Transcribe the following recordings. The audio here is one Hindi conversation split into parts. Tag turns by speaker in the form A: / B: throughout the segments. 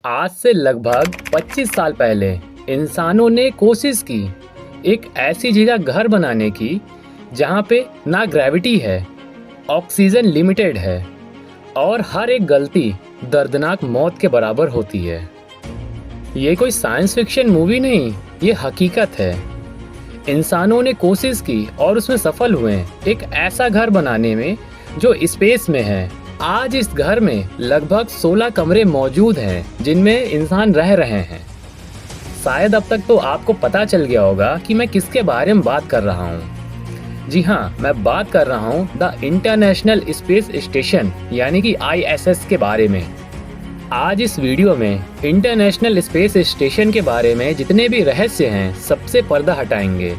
A: आज से लगभग 25 साल पहले इंसानों ने कोशिश की एक ऐसी जगह घर बनाने की जहाँ पे ना ग्रेविटी है, ऑक्सीजन लिमिटेड है और हर एक गलती दर्दनाक मौत के बराबर होती है। ये कोई साइंस फिक्शन मूवी नहीं, ये हकीकत है। इंसानों ने कोशिश की और उसमें सफल हुए एक ऐसा घर बनाने में जो स्पेस में है। आज इस घर में लगभग 16 कमरे मौजूद हैं जिनमें इंसान रह रहे हैं। शायद अब तक तो आपको पता चल गया होगा कि मैं किसके बारे में बात कर रहा हूँ। जी हाँ, मैं बात कर रहा हूँ द इंटरनेशनल स्पेस स्टेशन यानी कि ISS के बारे में। आज इस वीडियो में इंटरनेशनल स्पेस स्टेशन के बारे में जितने भी रहस्य हैं सबसे पर्दा हटाएंगे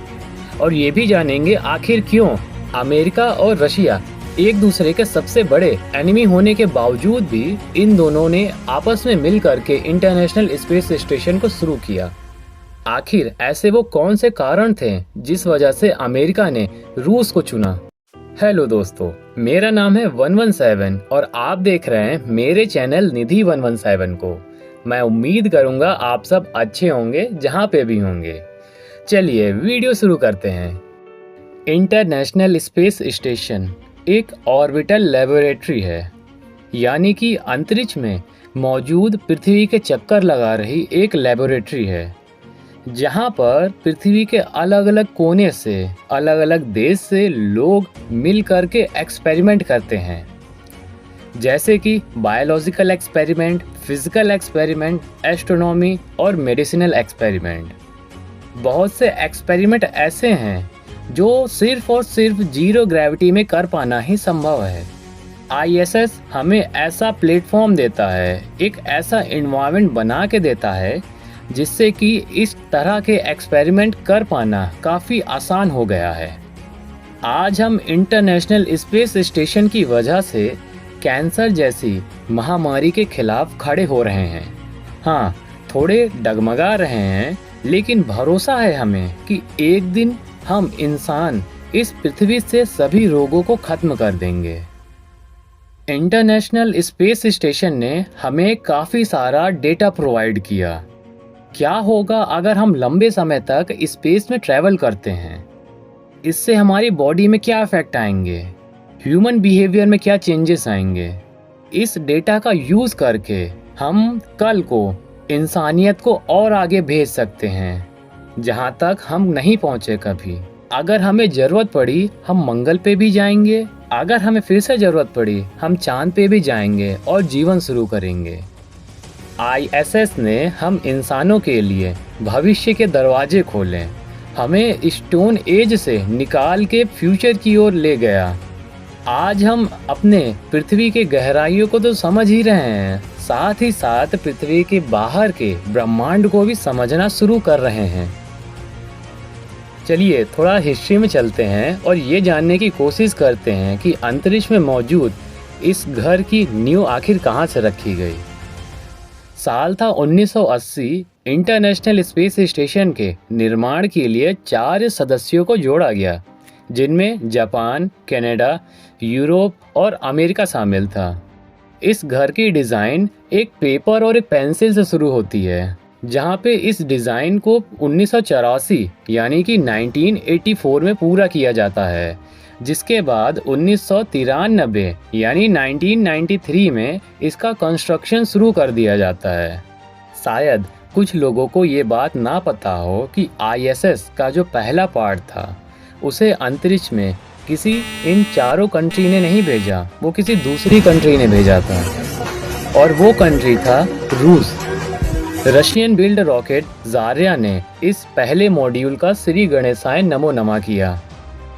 A: और ये भी जानेंगे आखिर क्यों अमेरिका और रशिया एक दूसरे के सबसे बड़े एनिमी होने के बावजूद भी इन दोनों ने आपस में मिलकर के इंटरनेशनल स्पेस स्टेशन को शुरू किया। आखिर ऐसे वो कौन से कारण थे जिस वजह से अमेरिका ने रूस को चुना। हेलो दोस्तों, मेरा नाम है 117 और आप देख रहे हैं मेरे चैनल निधि 117 को। मैं उम्मीद करूंगा आप सब अच्छे होंगे जहां पे भी होंगे। चलिए वीडियो शुरू करते हैं। इंटरनेशनल स्पेस स्टेशन एक ऑर्बिटल लेबोरेटरी है, यानी कि अंतरिक्ष में मौजूद पृथ्वी के चक्कर लगा रही एक लेबोरेटरी है जहां पर पृथ्वी के अलग अलग कोने से अलग अलग देश से लोग मिल कर के एक्सपेरिमेंट करते हैं, जैसे कि biological experiment, physical experiment, astronomy और मेडिसिनल एक्सपेरिमेंट। बहुत से एक्सपेरिमेंट ऐसे हैं जो सिर्फ और सिर्फ जीरो ग्रेविटी में कर पाना ही संभव है। ISS हमें ऐसा प्लेटफॉर्म देता है, एक ऐसा एनवायरनमेंट बना के देता है जिससे कि इस तरह के एक्सपेरिमेंट कर पाना काफ़ी आसान हो गया है। आज हम इंटरनेशनल स्पेस स्टेशन की वजह से कैंसर जैसी महामारी के खिलाफ खड़े हो रहे हैं। हाँ, थोड़े डगमगा रहे हैं, लेकिन भरोसा है हमें कि एक दिन हम इंसान इस पृथ्वी से सभी रोगों को खत्म कर देंगे। इंटरनेशनल स्पेस स्टेशन ने हमें काफ़ी सारा डेटा प्रोवाइड किया। क्या होगा अगर हम लंबे समय तक स्पेस में ट्रैवल करते हैं? इससे हमारी बॉडी में क्या इफेक्ट आएंगे? ह्यूमन बिहेवियर में क्या चेंजेस आएंगे? इस डेटा का यूज़ करके हम कल को इंसानियत को और आगे भेज सकते हैं जहाँ तक हम नहीं पहुँचे कभी। अगर हमें ज़रूरत पड़ी हम मंगल पे भी जाएंगे, अगर हमें फिर से ज़रूरत पड़ी हम चांद पे भी जाएंगे और जीवन शुरू करेंगे। ISS ने हम इंसानों के लिए भविष्य के दरवाजे खोले, हमें स्टोन एज से निकाल के फ्यूचर की ओर ले गया। आज हम अपने पृथ्वी के गहराइयों को तो समझ ही रहे हैं, साथ ही साथ पृथ्वी के बाहर के ब्रह्मांड को भी समझना शुरू कर रहे हैं। चलिए थोड़ा हिस्ट्री में चलते हैं और ये जानने की कोशिश करते हैं कि अंतरिक्ष में मौजूद इस घर की नींव आखिर कहाँ से रखी गई। साल था 1980। इंटरनेशनल स्पेस स्टेशन के निर्माण के लिए 4 सदस्यों को जोड़ा गया, जिनमें जापान, कनाडा, यूरोप और अमेरिका शामिल था। इस घर की डिज़ाइन एक पेपर और एक पेंसिल से शुरू होती है, जहाँ पे इस डिज़ाइन को 1984 यानी कि 1984 में पूरा किया जाता है, जिसके बाद 1993 यानी 1993 में इसका कंस्ट्रक्शन शुरू कर दिया जाता है। शायद कुछ लोगों को ये बात ना पता हो कि ISS का जो पहला पार्ट था उसे अंतरिक्ष में किसी इन चारों कंट्री ने नहीं भेजा, वो किसी दूसरी कंट्री ने भेजा था और वो कंट्री था रूस। रशियन बिल्ड रॉकेट ज़ारिया ने इस पहले मॉड्यूल का श्री गणेशाय नमो नमः किया।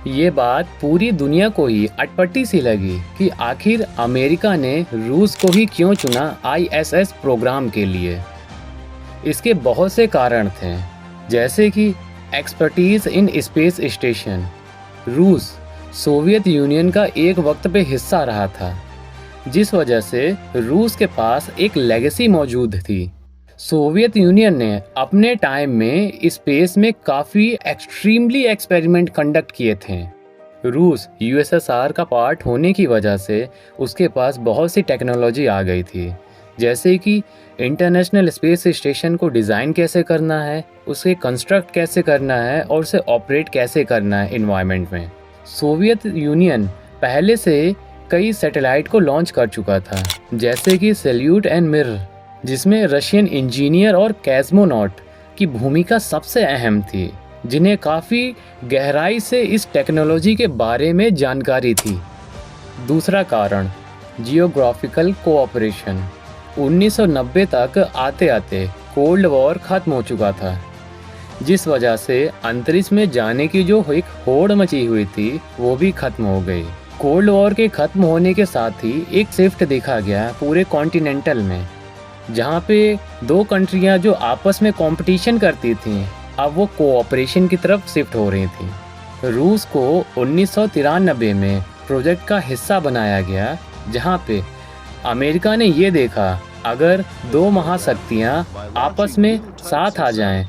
A: ये बात पूरी दुनिया को ही अटपटी सी लगी कि आखिर अमेरिका ने रूस को ही क्यों चुना ISS प्रोग्राम के लिए। इसके बहुत से कारण थे, जैसे कि एक्सपर्टीज़ इन स्पेस स्टेशन। रूस सोवियत यूनियन का एक वक्त पे हिस्सा रहा था, जिस वजह से रूस के पास एक लेगेसी मौजूद थी। सोवियत यूनियन ने अपने टाइम में स्पेस में काफ़ी एक्सट्रीमली एक्सपेरिमेंट कंडक्ट किए थे। रूस USSR का पार्ट होने की वजह से उसके पास बहुत सी टेक्नोलॉजी आ गई थी, जैसे कि इंटरनेशनल स्पेस स्टेशन को डिज़ाइन कैसे करना है, उसे कंस्ट्रक्ट कैसे करना है और उसे ऑपरेट कैसे करना है इन्वायरमेंट में। सोवियत यूनियन पहले से कई सैटेलाइट को लॉन्च कर चुका था, जैसे कि सैल्यूट एंड मिर, जिसमें रशियन इंजीनियर और कॉस्मोनॉट की भूमिका सबसे अहम थी, जिन्हें काफ़ी गहराई से इस टेक्नोलॉजी के बारे में जानकारी थी। दूसरा कारण, जियोग्राफिकल कोऑपरेशन। 1990 तक आते आते कोल्ड वॉर ख़त्म हो चुका था, जिस वजह से अंतरिक्ष में जाने की जो एक होड़ मची हुई थी वो भी ख़त्म हो गई। कोल्ड वॉर के ख़त्म होने के साथ ही एक शिफ्ट देखा गया पूरे कॉन्टिनेंटल में, जहाँ पे दो कंट्रियाँ जो आपस में कंपटीशन करती थीं अब वो कोऑपरेशन की तरफ शिफ्ट हो रही थी। रूस को 1993 में प्रोजेक्ट का हिस्सा बनाया गया, जहाँ पे अमेरिका ने ये देखा अगर दो महाशक्तियाँ आपस में साथ आ जाएं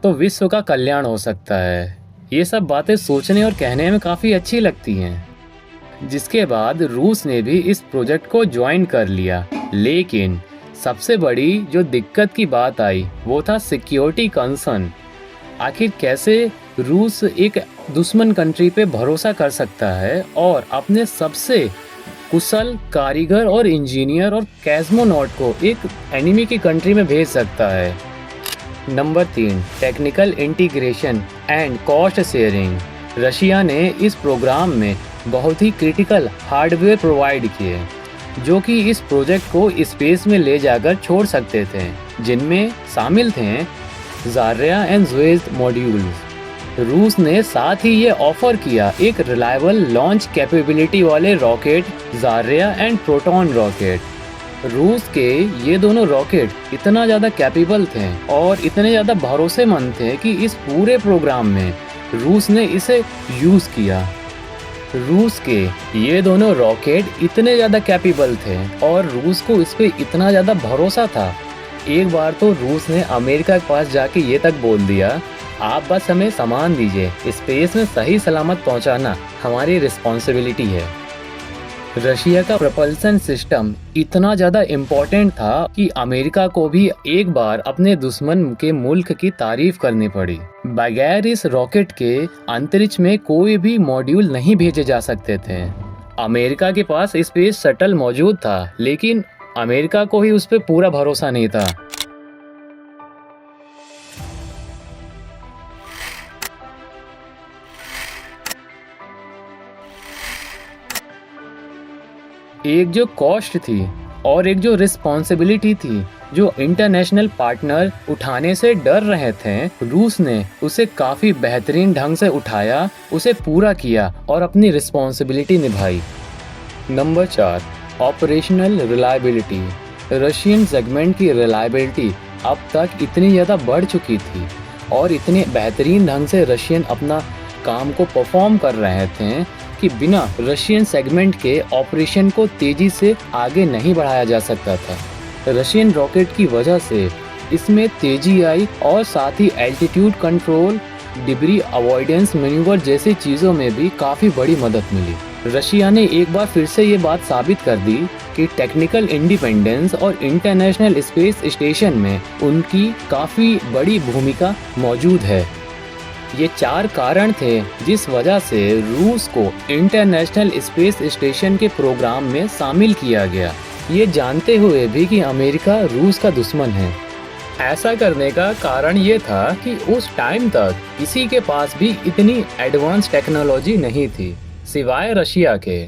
A: तो विश्व का कल्याण हो सकता है। ये सब बातें सोचने और कहने में काफ़ी अच्छी लगती हैं। जिसके बाद रूस ने भी इस प्रोजेक्ट को ज्वाइन कर लिया, लेकिन सबसे बड़ी जो दिक्कत की बात आई वो था सिक्योरिटी कंसर्न। आखिर कैसे रूस एक दुश्मन कंट्री पे भरोसा कर सकता है और अपने सबसे कुशल कारीगर और इंजीनियर और कॉस्मोनॉट को एक एनिमी की कंट्री में भेज सकता है। Number 3, technical integration and cost sharing. Russia ने इस प्रोग्राम में बहुत ही क्रिटिकल हार्डवेयर प्रोवाइड किए, जो कि इस प्रोजेक्ट को स्पेस में ले जाकर छोड़ सकते थे, जिनमें शामिल थे ज़ार्या एंड ज़्वेज़ मॉड्यूल्स। रूस ने साथ ही ये ऑफर किया एक रिलायबल लॉन्च कैपेबिलिटी वाले रॉकेट ज़ार्या एंड प्रोटॉन रॉकेट। रूस के ये दोनों रॉकेट इतना ज़्यादा कैपेबल थे और इतने ज़्यादा भरोसेमंद थे कि इस पूरे प्रोग्राम में रूस ने इसे यूज़ किया। रूस के ये दोनों रॉकेट इतने ज़्यादा कैपेबल थे और रूस को इस पे इतना ज़्यादा भरोसा था, एक बार तो रूस ने अमेरिका के पास जाके ये तक बोल दिया, आप बस हमें सामान दीजिए, स्पेस में सही सलामत पहुंचाना हमारी रिस्पॉन्सिबिलिटी है। रशिया का प्रपल्सन सिस्टम इतना ज़्यादा इम्पोर्टेंट था कि अमेरिका को भी एक बार अपने दुश्मन के मुल्क की तारीफ करनी पड़ी। बगैर इस रॉकेट के अंतरिक्ष में कोई भी मॉड्यूल नहीं भेजे जा सकते थे। अमेरिका के पास स्पेस शटल मौजूद था, लेकिन अमेरिका को ही उस पर पूरा भरोसा नहीं था। एक जो कॉस्ट थी और एक जो रिस्पॉन्सिबिलिटी थी, जो इंटरनेशनल पार्टनर उठाने से डर रहे थे, रूस ने उसे काफ़ी बेहतरीन ढंग से उठाया, उसे पूरा किया और अपनी रिस्पॉन्सिबिलिटी निभाई। Number 4, operational reliability. Russian segment की रिलायबिलिटी अब तक इतनी ज़्यादा बढ़ चुकी थी और इतने बेहतरीन ढंग से रशियन अपना काम को परफॉर्म कर रहे थे कि बिना रशियन सेगमेंट के ऑपरेशन को तेज़ी से आगे नहीं बढ़ाया जा सकता था। रशियन रॉकेट की वजह से इसमें तेज़ी आई और साथ ही altitude control, debris avoidance manoeuvre जैसी चीज़ों में भी काफ़ी बड़ी मदद मिली। रशिया ने एक बार फिर से ये बात साबित कर दी कि टेक्निकल इंडिपेंडेंस और इंटरनेशनल स्पेस स्टेशन में उनकी काफ़ी बड़ी भूमिका मौजूद है। ये 4 कारण थे जिस वजह से रूस को इंटरनेशनल स्पेस स्टेशन के प्रोग्राम में शामिल किया गया, ये जानते हुए भी कि अमेरिका रूस का दुश्मन है। ऐसा करने का कारण ये था कि उस टाइम तक किसी के पास भी इतनी एडवांस टेक्नोलॉजी नहीं थी सिवाय रशिया के।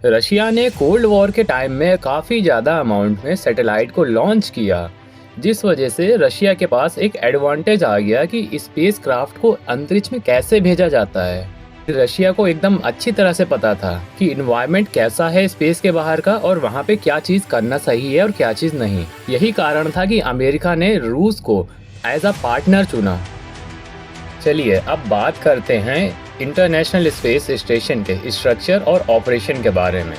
A: रशिया ने कोल्ड वॉर के टाइम में काफ़ी ज़्यादा अमाउंट में सैटेलाइट को लॉन्च किया, जिस वजह से रशिया के पास एक एडवांटेज आ गया कि स्पेस क्राफ्ट को अंतरिक्ष में कैसे भेजा जाता है। रशिया को एकदम अच्छी तरह से पता था कि इन्वायरमेंट कैसा है स्पेस के बाहर का और वहाँ पे क्या चीज़ करना सही है और क्या चीज़ नहीं। यही कारण था कि अमेरिका ने रूस को एज अ पार्टनर चुना। चलिए अब बात करते हैं इंटरनेशनल स्पेस स्टेशन के स्ट्रक्चर और ऑपरेशन के बारे में।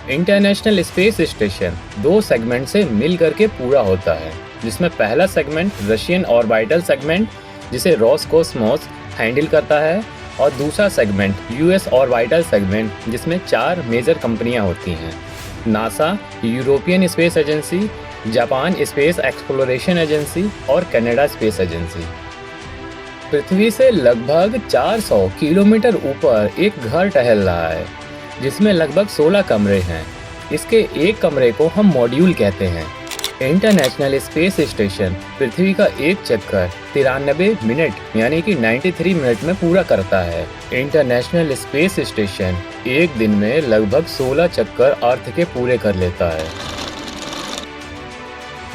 A: इंटरनेशनल स्पेस स्टेशन 2 सेगमेंट से मिल करके पूरा होता है, जिसमें पहला सेगमेंट रशियन ऑर्बिटल सेगमेंट जिसे रोसकोस्मोस हैंडल करता है और दूसरा सेगमेंट यूएस ऑर्बिटल सेगमेंट जिसमें 4 मेजर कंपनियां होती हैं। NASA, European space agency, Japan space exploration agency और कनाडा स्पेस एजेंसी। पृथ्वी से लगभग 400 किलोमीटर ऊपर एक घर टहल रहा है जिसमें लगभग 16 कमरे हैं। इसके एक कमरे को हम मॉड्यूल कहते हैं। इंटरनेशनल स्पेस स्टेशन पृथ्वी का एक चक्कर 93 मिनट यानी कि 93 मिनट में पूरा करता है। इंटरनेशनल स्पेस स्टेशन एक दिन में लगभग 16 चक्कर अर्थ के पूरे कर लेता है।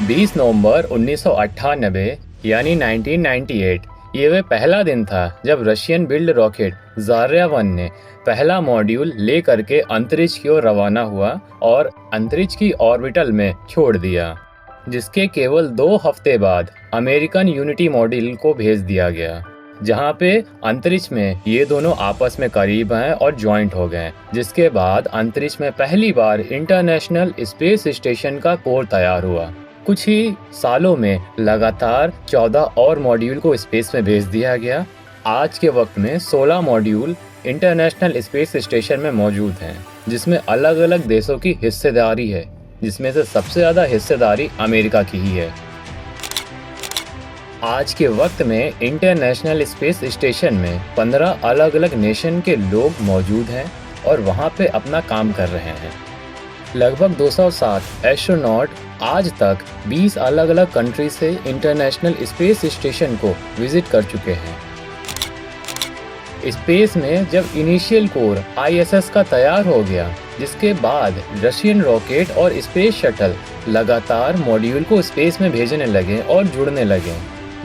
A: 20 नवंबर 1998 यानी 1998 ये वह पहला दिन था जब रशियन बिल्ड रॉकेट ज़ार्या-1 ने पहला मॉड्यूल ले करके अंतरिक्ष की ओर रवाना हुआ और अंतरिक्ष की ऑर्बिटल में छोड़ दिया, जिसके केवल 2 हफ्ते बाद अमेरिकन यूनिटी मॉड्यूल को भेज दिया गया, जहां पे अंतरिक्ष में ये दोनों आपस में करीब हैं और ज्वाइंट हो गए, जिसके बाद अंतरिक्ष में पहली बार इंटरनेशनल स्पेस स्टेशन का कोर तैयार हुआ। कुछ ही सालों में लगातार 14 और मॉड्यूल को स्पेस में भेज दिया गया। आज के वक्त में 16 मॉड्यूल इंटरनेशनल स्पेस स्टेशन में मौजूद हैं, जिसमें अलग अलग देशों की हिस्सेदारी है, जिसमें से सबसे ज़्यादा हिस्सेदारी अमेरिका की ही है। आज के वक्त में इंटरनेशनल स्पेस स्टेशन में 15 अलग अलग नेशन के लोग मौजूद हैं और वहाँ पे अपना काम कर रहे हैं। लगभग 207 एस्ट्रोनॉट आज तक 20 अलग अलग कंट्री से इंटरनेशनल स्पेस स्टेशन को विजिट कर चुके हैं। स्पेस में जब इनिशियल कोर ISS का तैयार हो गया, जिसके बाद रशियन रॉकेट और स्पेस शटल लगातार मॉड्यूल को स्पेस में भेजने लगे और जुड़ने लगे।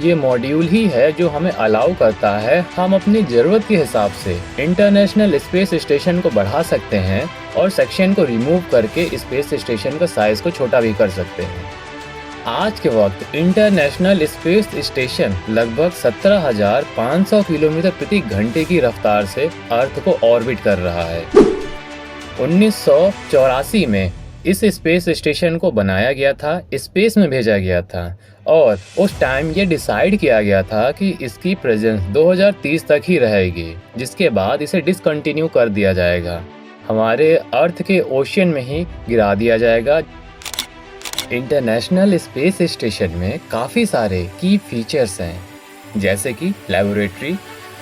A: ये मॉड्यूल ही है जो हमें अलाउ करता है हम अपनी ज़रूरत के हिसाब से इंटरनेशनल स्पेस स्टेशन को बढ़ा सकते हैं और सेक्शन को रिमूव करके स्पेस स्टेशन का साइज़ को छोटा भी कर सकते हैं। आज के वक्त इंटरनेशनल स्पेस स्टेशन लगभग 17,500 किलोमीटर प्रति घंटे की रफ्तार से अर्थ को ऑर्बिट कर रहा है। 1984 में इस स्पेस स्टेशन को बनाया गया था, स्पेस में भेजा गया था और उस टाइम ये डिसाइड किया गया था कि इसकी प्रेजेंस 2030 तक ही रहेगी, जिसके बाद इसे डिसकंटिन्यू कर दिया जाएगा, हमारे अर्थ के ओशियन में ही गिरा दिया जाएगा। इंटरनेशनल स्पेस स्टेशन में काफ़ी सारे की फीचर्स हैं, जैसे कि laboratory,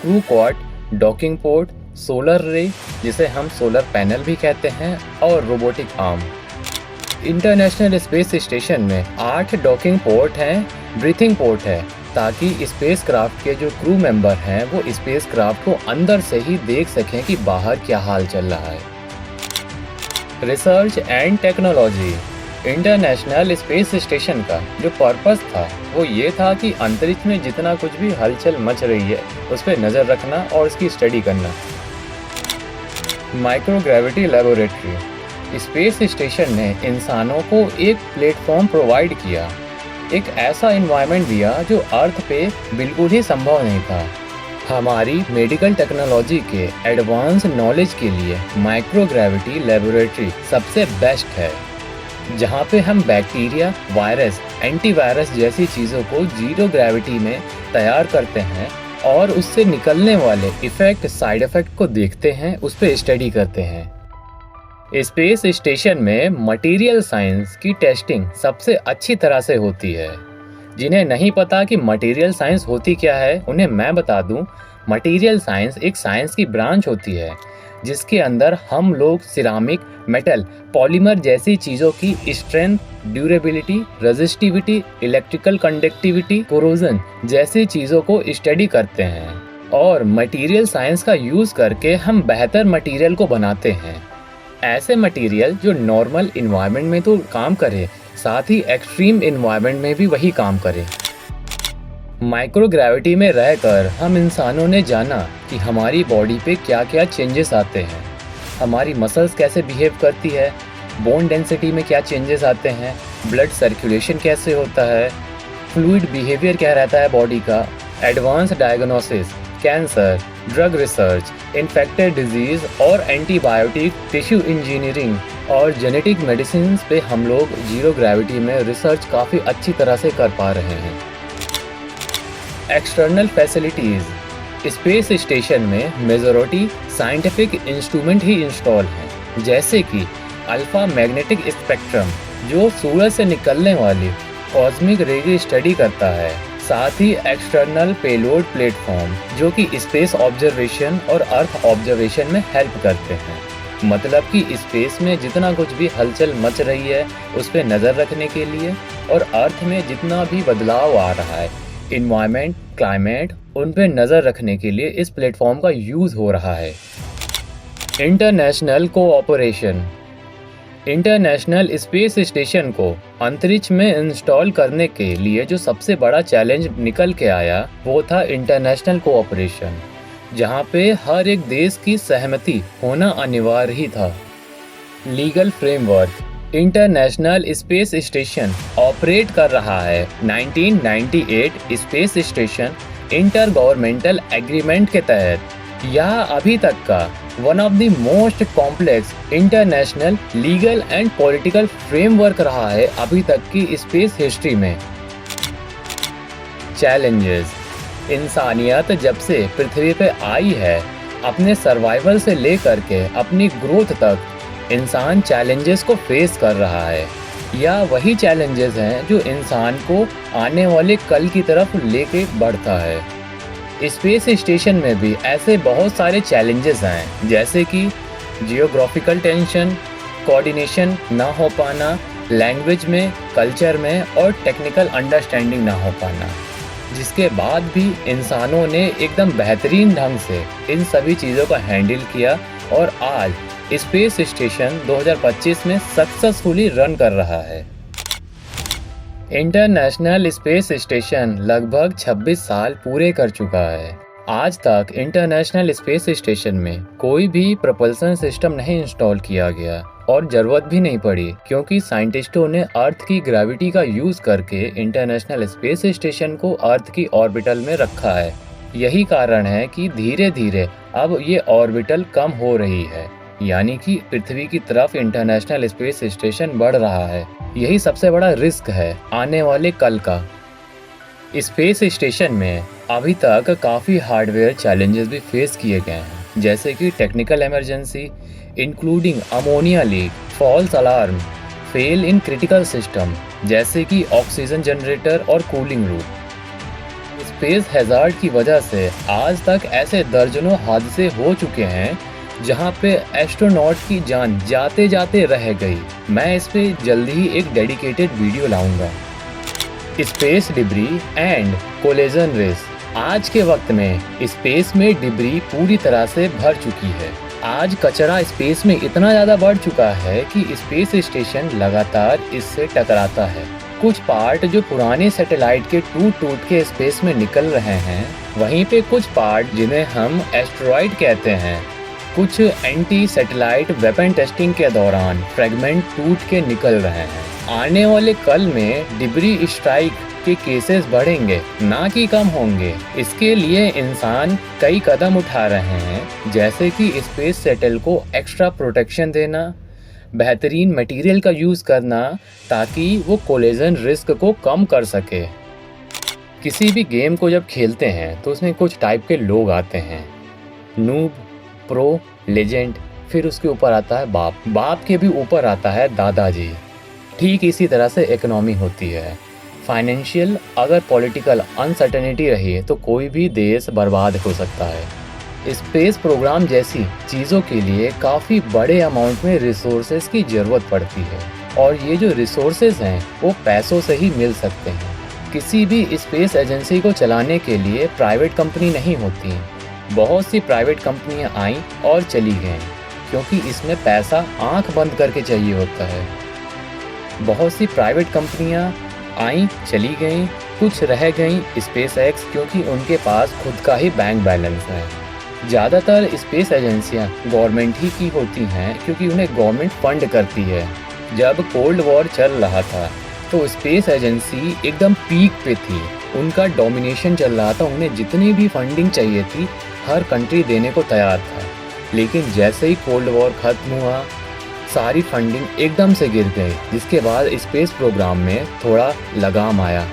A: crew quarters, docking port, solar ray जिसे हम सोलर पैनल भी कहते हैं और robotic arm. International space station में 8 डॉकिंग पोर्ट हैं, ब्रीथिंग पोर्ट है, ताकि स्पेसक्राफ्ट के जो क्रू मेंबर हैं वो स्पेसक्राफ्ट को अंदर से ही देख सकें कि बाहर क्या हाल चल रहा है। Research and technology. International space station का जो पर्पस था वो ये था कि अंतरिक्ष में जितना कुछ भी हलचल मच रही है उस पर नज़र रखना और उसकी स्टडी करना। Microgravity laboratory. स्पेस स्टेशन ने इंसानों को एक प्लेटफॉर्म प्रोवाइड किया, एक ऐसा एनवायरनमेंट दिया जो अर्थ पे बिल्कुल ही संभव नहीं था। हमारी मेडिकल टेक्नोलॉजी के एडवांस नॉलेज के लिए माइक्रोग्रेविटी लेबोरेटरी सबसे बेस्ट है, जहाँ पे हम बैक्टीरिया, वायरस, एंटीवायरस जैसी चीज़ों को जीरो ग्रेविटी में तैयार करते हैं और उससे निकलने वाले इफ़ेक्ट, साइड इफ़ेक्ट को देखते हैं, उस पर स्टडी करते हैं। स्पेस स्टेशन में मटेरियल साइंस की टेस्टिंग सबसे अच्छी तरह से होती है। जिन्हें नहीं पता कि मटेरियल साइंस होती क्या है, उन्हें मैं बता दूं, मटेरियल साइंस एक साइंस की ब्रांच होती है जिसके अंदर हम लोग सिरामिक, मेटल, पॉलीमर जैसी चीज़ों की strength, durability, resistivity, electrical conductivity, corrosion जैसी चीज़ों को स्टडी करते हैं और मटेरियल साइंस का यूज़ करके हम बेहतर मटेरियल को बनाते हैं। ऐसे मटेरियल जो नॉर्मल इन्वायरमेंट में तो काम करे, साथ ही एक्सट्रीम इन्वायरमेंट में भी वही काम करे। माइक्रोग्रेविटी में रहकर हम इंसानों ने जाना कि हमारी बॉडी पे क्या क्या चेंजेस आते हैं, हमारी मसल्स कैसे बिहेव करती है, बोन डेंसिटी में क्या चेंजेस आते हैं, ब्लड सर्कुलेशन कैसे होता है, फ्लूइड बिहेवियर क्या रहता है बॉडी का, advance diagnosis, cancer, drug research, infected disease और एंटीबायोटिक, टिश्यू इंजीनियरिंग और जेनेटिक मेडिसिन पे हम लोग जीरो ग्रेविटी में रिसर्च काफ़ी अच्छी तरह से कर पा रहे हैं। External facilities. स्पेस स्टेशन में मेजॉरिटी साइंटिफिक इंस्ट्रूमेंट ही इंस्टॉल हैं, जैसे कि अल्फा मैग्नेटिक स्पेक्ट्रम जो सूरज से निकलने वाली कॉस्मिक रे की स्टडी करता है। साथ ही एक्सटर्नल पेलोड प्लेटफॉर्म जो कि स्पेस ऑब्जर्वेशन और अर्थ ऑब्जर्वेशन में हेल्प करते हैं। मतलब कि स्पेस में जितना कुछ भी हलचल मच रही है उस पर नज़र रखने के लिए, और अर्थ में जितना भी बदलाव आ रहा है, इन्वायरमेंट, क्लाइमेट, उन पे नज़र रखने के लिए इस प्लेटफॉर्म का यूज़ हो रहा है। International cooperation. International space station को अंतरिक्ष में इंस्टॉल करने के लिए जो सबसे बड़ा चैलेंज निकल के आया वो था इंटरनेशनल कोऑपरेशन, जहां पे हर एक देश की सहमति होना अनिवार्य ही था। Legal framework. International space station operate कर रहा है 1998 space station inter governmental agreement के तहत। यह अभी तक का one of the most complex international legal and political framework रहा है अभी तक की स्पेस हिस्ट्री में। चैलेंजेस। इंसानियत जब से पृथ्वी पे आई है, अपने सर्वाइवल से लेकर के अपनी ग्रोथ तक इंसान चैलेंजेस को फेस कर रहा है, या वही चैलेंजेस हैं जो इंसान को आने वाले कल की तरफ लेके बढ़ता है। स्पेस स्टेशन में भी ऐसे बहुत सारे चैलेंजेस हैं, जैसे कि जियोग्राफिकल टेंशन, कोऑर्डिनेशन ना हो पाना, लैंग्वेज में, कल्चर में और टेक्निकल अंडरस्टैंडिंग ना हो पाना। जिसके बाद भी इंसानों ने एकदम बेहतरीन ढंग से इन सभी चीज़ों को हैंडल किया और आज स्पेस स्टेशन 2025 में सक्सेसफुली रन कर रहा है। इंटरनेशनल स्पेस स्टेशन लगभग 26 साल पूरे कर चुका है। आज तक इंटरनेशनल स्पेस स्टेशन में कोई भी प्रपल्सन सिस्टम नहीं इंस्टॉल किया गया और ज़रूरत भी नहीं पड़ी, क्योंकि साइंटिस्टों ने अर्थ की ग्रेविटी का यूज़ करके इंटरनेशनल स्पेस स्टेशन को अर्थ की ऑर्बिटल में रखा है। यही कारण है कि धीरे धीरे अब ये ऑर्बिटल कम हो रही है, यानी कि पृथ्वी की तरफ इंटरनेशनल स्पेस स्टेशन बढ़ रहा है। यही सबसे बड़ा रिस्क है आने वाले कल का। स्पेस स्टेशन में अभी तक काफ़ी हार्डवेयर चैलेंजेस भी फेस किए गए हैं, जैसे कि technical emergency including ammonia leak, false alarm, fail in critical system जैसे कि ऑक्सीजन जनरेटर और कूलिंग लूप। स्पेस हैजार्ड की वजह से आज तक ऐसे दर्जनों हादसे हो चुके हैं जहां पे एस्ट्रोनॉट की जान जाते जाते रह गई। मैं इस पे जल्दी ही एक डेडिकेटेड वीडियो लाऊंगा। Space debris and collision risk. आज के वक्त में स्पेस में डिब्री पूरी तरह से भर चुकी है। आज कचरा स्पेस में इतना ज़्यादा बढ़ चुका है कि स्पेस स्टेशन लगातार इससे टकराता है। कुछ पार्ट जो पुराने सैटेलाइट के टूट के स्पेस में निकल रहे हैं, वहीं पे कुछ पार्ट जिन्हें हम एस्टेरॉइड कहते हैं, कुछ एंटी सैटेलाइट वेपन टेस्टिंग के दौरान फ्रेगमेंट टूट के निकल रहे हैं। आने वाले कल में डिब्री स्ट्राइक के केसेस बढ़ेंगे, ना कि कम होंगे। इसके लिए इंसान कई कदम उठा रहे हैं, जैसे कि स्पेस शटल को एक्स्ट्रा प्रोटेक्शन देना, बेहतरीन मटेरियल का यूज़ करना ताकि वो कोलिजन रिस्क को कम कर सके। किसी भी गेम को जब खेलते हैं तो उसमें कुछ टाइप के लोग आते हैं, नूब, प्रो, लेजेंड, फिर उसके ऊपर आता है बाप, बाप के भी ऊपर आता है दादाजी। ठीक इसी तरह से इकोनॉमी होती है। फाइनेंशियल अगर पॉलिटिकल अनसर्टेनिटी रही तो कोई भी देश बर्बाद हो सकता है। स्पेस प्रोग्राम जैसी चीज़ों के लिए काफ़ी बड़े अमाउंट में रिसोर्सेज की ज़रूरत पड़ती है, और ये जो रिसोर्सेज हैं वो पैसों से ही मिल सकते हैं। किसी भी स्पेस एजेंसी को चलाने के लिए प्राइवेट कंपनी नहीं होती। बहुत सी प्राइवेट कंपनियां आईं और चली गईं, क्योंकि इसमें पैसा आंख बंद करके चाहिए होता है। बहुत सी प्राइवेट कंपनियां आईं चली गईं, कुछ रह गईं स्पेस एक्स, क्योंकि उनके पास खुद का ही बैंक बैलेंस है। ज़्यादातर स्पेस एजेंसियां गवर्नमेंट ही की होती हैं, क्योंकि उन्हें गवर्नमेंट फंड करती है। जब कोल्ड वॉर चल रहा था तो स्पेस एजेंसी एकदम पीक पे थी, उनका डोमिनेशन चल रहा था, उन्हें जितनी भी फंडिंग चाहिए थी हर कंट्री देने को तैयार था। लेकिन जैसे ही कोल्ड वॉर ख़त्म हुआ, सारी फंडिंग एकदम से गिर गई, जिसके बाद स्पेस प्रोग्राम में थोड़ा लगाम आया।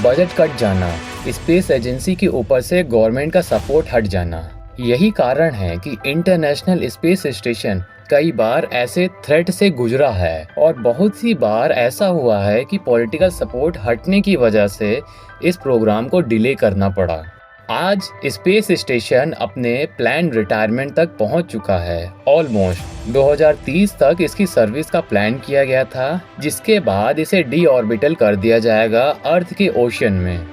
A: बजट कट जाना, स्पेस एजेंसी के ऊपर से गवर्नमेंट का सपोर्ट हट जाना, यही कारण है कि इंटरनेशनल स्पेस स्टेशन कई बार ऐसे थ्रेट से गुजरा है और बहुत सी बार ऐसा हुआ है कि पॉलिटिकल सपोर्ट हटने की वजह से इस प्रोग्राम को डिले करना पड़ा। आज स्पेस स्टेशन अपने प्लान रिटायरमेंट तक पहुंच चुका है। ऑलमोस्ट 2030 तक इसकी सर्विस का प्लान किया गया था, जिसके बाद इसे डी ऑर्बिटल कर दिया जाएगा अर्थ के ओशन में।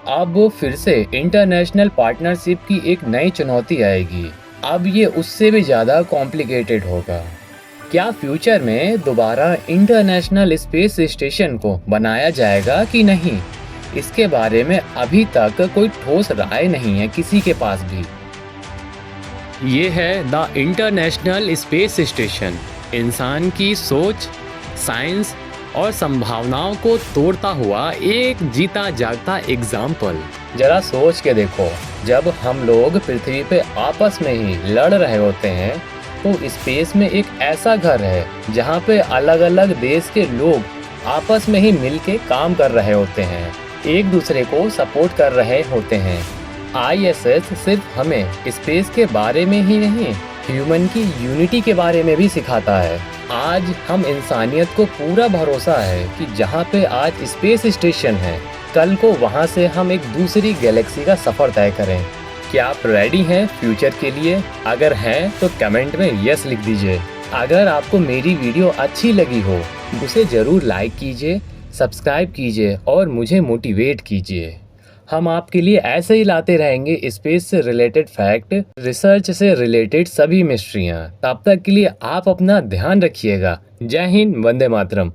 A: अब वो फिर से इंटरनेशनल पार्टनरशिप की एक नई चुनौती आएगी। अब ये उससे भी ज़्यादा कॉम्प्लिकेटेड होगा। क्या फ्यूचर में दोबारा इंटरनेशनल स्पेस स्टेशन को बनाया जाएगा कि नहीं, इसके बारे में अभी तक कोई ठोस राय नहीं है किसी के पास भी। ये है द इंटरनेशनल स्पेस स्टेशन, इंसान की सोच, साइंस और संभावनाओं को तोड़ता हुआ एक जीता जागता एग्जाम्पल। जरा सोच के देखो, जब हम लोग पृथ्वी पे आपस में ही लड़ रहे होते हैं तो स्पेस में एक ऐसा घर है जहाँ पे अलग अलग देश के लोग आपस में ही मिलके काम कर रहे होते हैं, एक दूसरे को सपोर्ट कर रहे होते हैं। ISS सिर्फ हमें स्पेस के बारे में ही नहीं, ह्यूमन की यूनिटी के बारे में भी सिखाता है। आज हम इंसानियत को पूरा भरोसा है कि जहाँ पे आज स्पेस स्टेशन है, कल को वहाँ से हम एक दूसरी गैलेक्सी का सफ़र तय करें। क्या आप रेडी हैं फ्यूचर के लिए? अगर हैं तो कमेंट में यस लिख दीजिए। अगर आपको मेरी वीडियो अच्छी लगी हो उसे ज़रूर लाइक कीजिए, सब्सक्राइब कीजिए और मुझे मोटिवेट कीजिए। हम आपके लिए ऐसे ही लाते रहेंगे स्पेस से रिलेटेड फैक्ट, रिसर्च से रिलेटेड सभी मिस्ट्रियाँ। तब तक के लिए आप अपना ध्यान रखिएगा। जय हिंद, वंदे मातरम।